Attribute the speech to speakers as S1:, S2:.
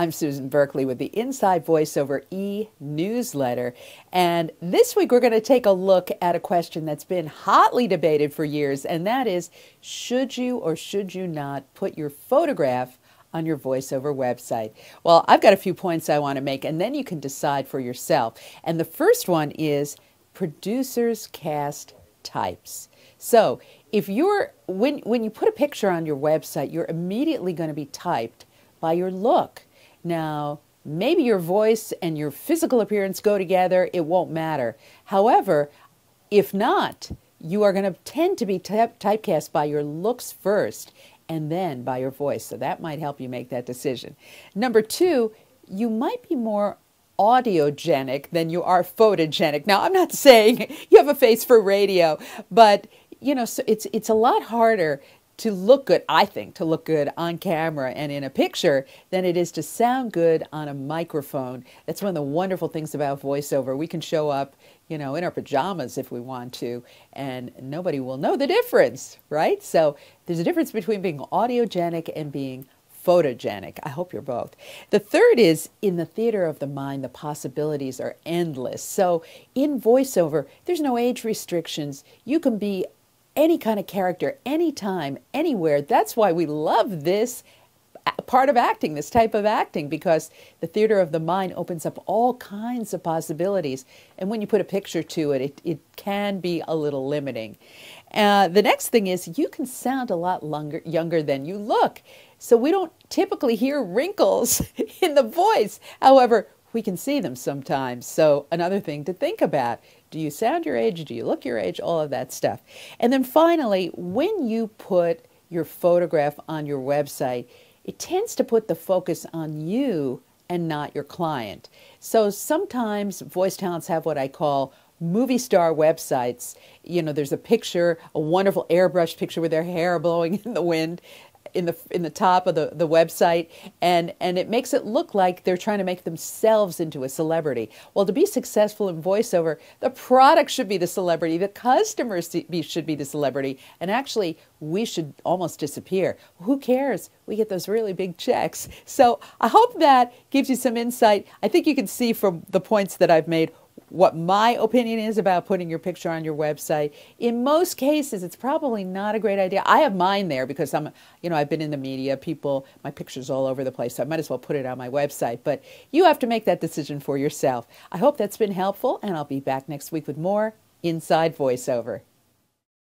S1: I'm Susan Berkley with the Inside VoiceOver e-newsletter. And this week we're going to take a look at a question that's been hotly debated for years, and that is, should you or should you not put your photograph on your VoiceOver website? Well, I've got a few points I want to make, and then you can decide for yourself. And the first one is producers cast types. So if when you put a picture on your website, you're immediately going to be typed by your look. Now, maybe your voice and your physical appearance go together, it won't matter. However, if not, you are going to tend to be typecast by your looks first and then by your voice. So that might help you make that decision. Number two, you might be more audiogenic than you are photogenic. Now, I'm not saying you have a face for radio, but you know, so it's a lot harder to look good, I think, to look good on camera and in a picture than it is to sound good on a microphone. That's one of the wonderful things about VoiceOver. We can show up, you know, in our pajamas if we want to, and nobody will know the difference, right? So there's a difference between being audiogenic and being photogenic. I hope you're both. The third is, in the theater of the mind, the possibilities are endless. So in VoiceOver, there's no age restrictions. You can be any kind of character, anytime, anywhere. That's why we love this part of acting, this type of acting, because the theater of the mind opens up all kinds of possibilities. And when you put a picture to it, it can be a little limiting. The next thing is, you can sound a lot younger than you look. So we don't typically hear wrinkles in the voice. However, we can see them sometimes. So another thing to think about. Do you sound your age? Do you look your age? All of that stuff. And then finally, when you put your photograph on your website, it tends to put the focus on you and not your client. So sometimes voice talents have what I call movie star websites. You know, there's a picture, a wonderful airbrushed picture with their hair blowing in the wind in the top of the website, and it makes it look like they're trying to make themselves into a celebrity. Well, to be successful in VoiceOver, the product should be the celebrity, the customers should be the celebrity, and actually we should almost disappear. Who cares? We get those really big checks. So I hope that gives you some insight. I think you can see from the points that I've made what my opinion is about putting your picture on your website. In most cases, it's probably not a great idea. I have mine there because I've been in the media, my picture's all over the place, so I might as well put it on my website. But you have to make that decision for yourself. I hope that's been helpful, and I'll be back next week with more Inside VoiceOver.